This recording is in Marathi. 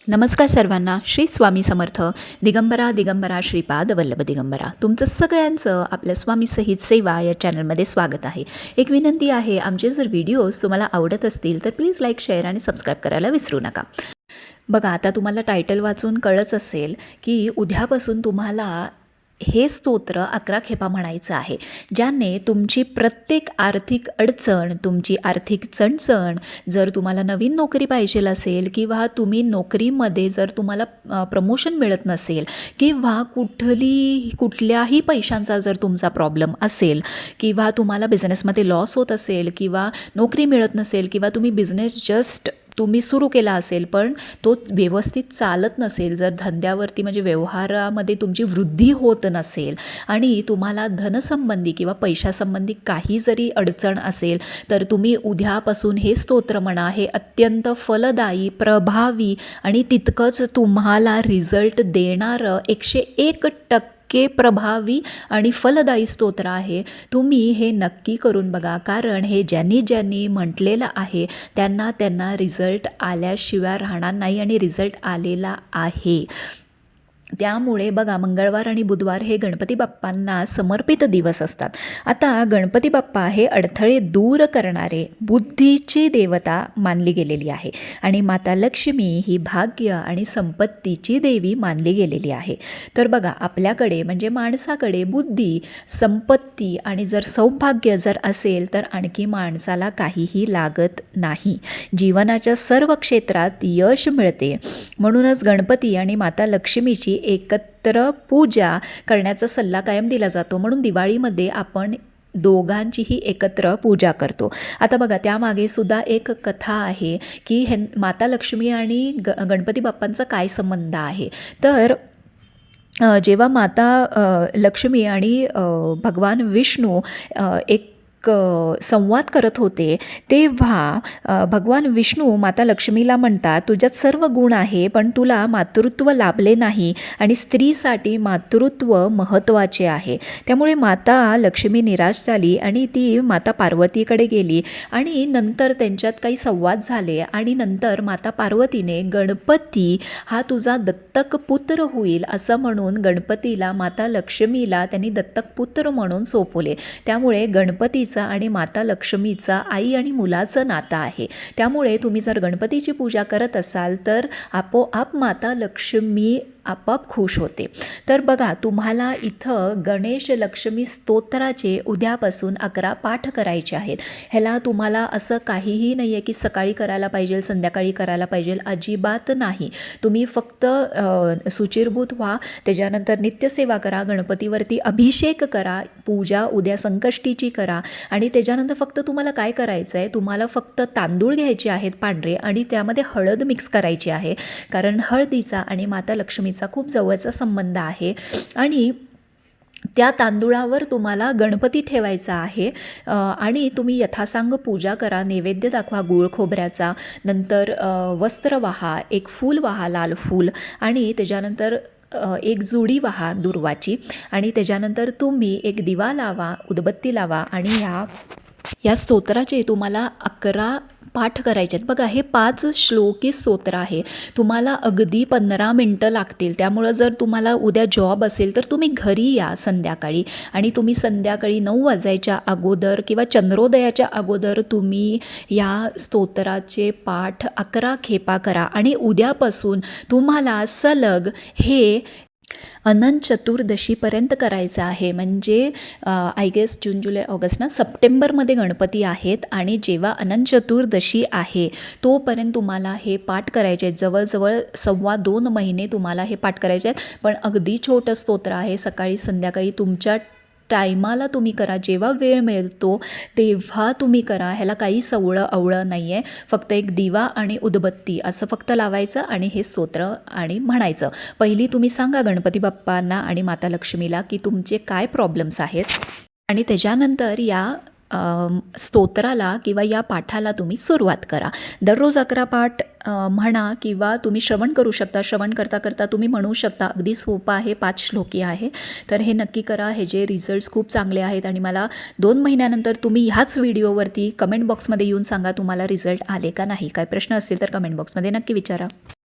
नमस्कार सर्वांना. श्री स्वामी समर्थ. दिगंबरा दिगंबरा श्रीपाद वल्लभ दिगंबरा. तुमचं सगळ्यांचं आपल्या स्वामी सहित सेवा या चॅनलमध्ये स्वागत आहे. एक विनंती आहे, आमचे जर व्हिडिओज तुम्हाला आवडत असतील तर प्लीज लाईक, शेअर आणि सबस्क्राईब करायला विसरू नका. बघा, आता तुम्हाला टायटल वाचून कळच असेल की उद्यापासून तुम्हाला हे स्तोत्र 11 खेपा म्हणायचं आहे, ज्याने तुमची प्रत्येक आर्थिक अडचण, तुमची आर्थिक चणचण, जर तुम्हाला नवीन नोकरी पाहिजे असेल किंवा तुम्ही नोकरीमध्ये जर तुम्हाला प्रमोशन मिळत नसेल किंवा कुठल्याही पैशांचा जर तुमचा प्रॉब्लेम असेल किंवा तुम्हाला बिझनेसमध्ये लॉस होत असेल किंवा नोकरी मिळत नसेल किंवा तुम्ही बिझनेस तुम्ही सुरू केला असेल पण तो व्यवस्थित चालत नसेल, जर धंद्यावरती म्हणजे व्यवहारामध्ये तुमची वृद्धी होत नसेल आणि तुम्हाला धनसंबंधी किंवा पैशासंबंधी काही जरी अडचण असेल तर तुम्ही उद्यापासून हे स्तोत्र म्हणा. हे अत्यंत फलदायी, प्रभावी आणि तितकंच तुम्हाला रिझल्ट देणारं 101% प्रभावी आणि फलदायी स्तोत्र आहे. तुम्ही हे नक्की करून बघा, कारण हे ज्यांनी म्हटलेलं आहे त्यांना रिझल्ट आल्याशिवाय राहणार नाही आणि रिझल्ट आलेला आहे. त्यामुळे बघा, मंगळवार आणि बुधवार हे गणपती बाप्पांना समर्पित दिवस असतात. आता गणपती बाप्पा हे अडथळे दूर करणारे बुद्धीची देवता मानली गेलेली आहे आणि माता लक्ष्मी ही भाग्य आणि संपत्तीची देवी मानली गेलेली आहे. तर बघा, आपल्याकडे म्हणजे माणसाकडे बुद्धी, संपत्ती आणि जर सौभाग्य जर असेल तर आणखी माणसाला काहीही लागत नाही. जीवनाच्या सर्व क्षेत्रात यश मिळते. म्हणूनच गणपती आणि माता लक्ष्मीची एकत्र पूजा करण्याचा सल्ला कायम दिला जातो. म्हणून दिवाळीमध्ये आपण दोघांचीही एकत्र पूजा करतो. आता बघा, त्यामागे सुद्धा एक कथा आहे की माता लक्ष्मी आणि गणपती बाप्पांचा काय संबंध आहे. तर जेव्हा माता लक्ष्मी आणि भगवान विष्णू एक संवाद करत होते तेव्हा भगवान विष्णू माता लक्ष्मीला म्हणतात, तुझ्यात सर्व गुण आहे पण तुला मातृत्व लाभले नाही आणि स्त्रीसाठी मातृत्व महत्त्वाचे आहे. त्यामुळे माता लक्ष्मी निराश झाली आणि ती माता पार्वतीकडे गेली आणि नंतर त्यांच्यात काही संवाद झाले आणि नंतर माता पार्वतीने गणपती हा तुझा दत्तक पुत्र होईल असं म्हणून गणपतीला, माता लक्ष्मीला त्यांनी दत्तक पुत्र म्हणून सोपवले. त्यामुळे गणपतीचा आणि माता लक्ष्मीचा आई आणि मुलाचं नातं आहे. त्यामुळे तुम्ही जर गणपतीची पूजा करत असाल तर आपोआप माता लक्ष्मी आपोआप खुश होते. तर बघा, तुम्हाला इथं गणेश लक्ष्मी स्तोत्राचे उद्यापासून 11 पाठ करायचे आहेत. ह्याला तुम्हाला असं काहीही नाही आहे की सकाळी करायला पाहिजे, संध्याकाळी करायला पाहिजे, अजिबात नाही. तुम्ही फक्त शुचिर्भूत व्हा, त्याच्यानंतर नित्यसेवा करा, गणपतीवरती अभिषेक करा, पूजा उद्या संकष्टीची करा आणि त्याच्यानंतर फक्त तुम्हाला काय करायचं आहे, तुम्हाला फक्त तांदूळ घ्यायचे आहेत पांढरे आणि त्यामध्ये हळद मिक्स करायची आहे, कारण हळदीचा आणि माता लक्ष्मीचा खूप जवळचा संबंध आहे. आणि त्या तांदूळावर तुम्हाला गणपती ठेवायचा आहे आणि तुम्ही यथासांग पूजा करा, नैवेद्य दाखवा गूळ खोबऱ्याचा, नंतर वस्त्र वाहा, एक फूल वाहा, लाल फूल, आणि त्याच्यानंतर एक जुडी वाहा दुर्वाची आणि त्याच्यानंतर तुम्ही एक दिवा लावा, उदबत्ती लावा आणि या स्तोत्राचे तुम्हाला 11 पाठ करायचे आहेत. बघा, हे 5 श्लोकी स्तोत्र आहे. तुम्हाला अगदी 15 मिनटं लागतील. त्यामुळं जर तुम्हाला उद्या जॉब असेल तर तुम्ही घरी या संध्याकाळी आणि तुम्ही संध्याकाळी 9 वाजायच्या अगोदर किंवा चंद्रोदयाच्या अगोदर तुम्ही या स्तोत्राचे पाठ 11 खेपा करा आणि उद्यापासून तुम्हाला सलग हे अनंत चतुर्दशीपर्यंत करायचं आहे. म्हणजे आय गेस जून, जुलै, ऑगस्ट सप्टेंबरमध्ये गणपती आहेत आणि जेव्हा अनंत चतुर्दशी आहे तोपर्यंत तुम्हाला हे पाठ करायचे आहेत. जवळजवळ 2.25 महिने तुम्हाला हे पाठ करायचे आहेत. पण अगदी छोटं स्तोत्र आहे. सकाळी संध्याकाळी तुमच्या टायमाला तुम्ही करा, जेव्हा वेळ मिळतो तेव्हा तुम्ही करा. ह्याला काही अवळं नाही आहे. फक्त एक दिवा आणि उदबत्ती असं फक्त लावायचं आणि हे स्तोत्र आणि म्हणायचं. पहिली तुम्ही सांगा गणपती बाप्पांना आणि माता लक्ष्मीला की तुमचे काय प्रॉब्लेम्स आहेत आणि त्याच्यानंतर या स्तोत्राला किंवा या पाठाला तुम्ही सुरुवात करा. दररोज 11 पाठ म्हणा किंवा तुम्ही श्रवण करू शकता. श्रवण करता करता तुम्ही म्हणू शकता. अगदी सोपं आहे, 5 श्लोकी आहे. तर हे नक्की करा. हे जे रिझल्ट्स खूप चांगले आहेत आणि मला 2 महिन्यानंतर तुम्ही ह्याच व्हिडिओवरती कमेंट बॉक्समध्ये येऊन सांगा तुम्हाला रिझल्ट आले का नाही. काय प्रश्न असतील तर कमेंट बॉक्समध्ये नक्की विचारा.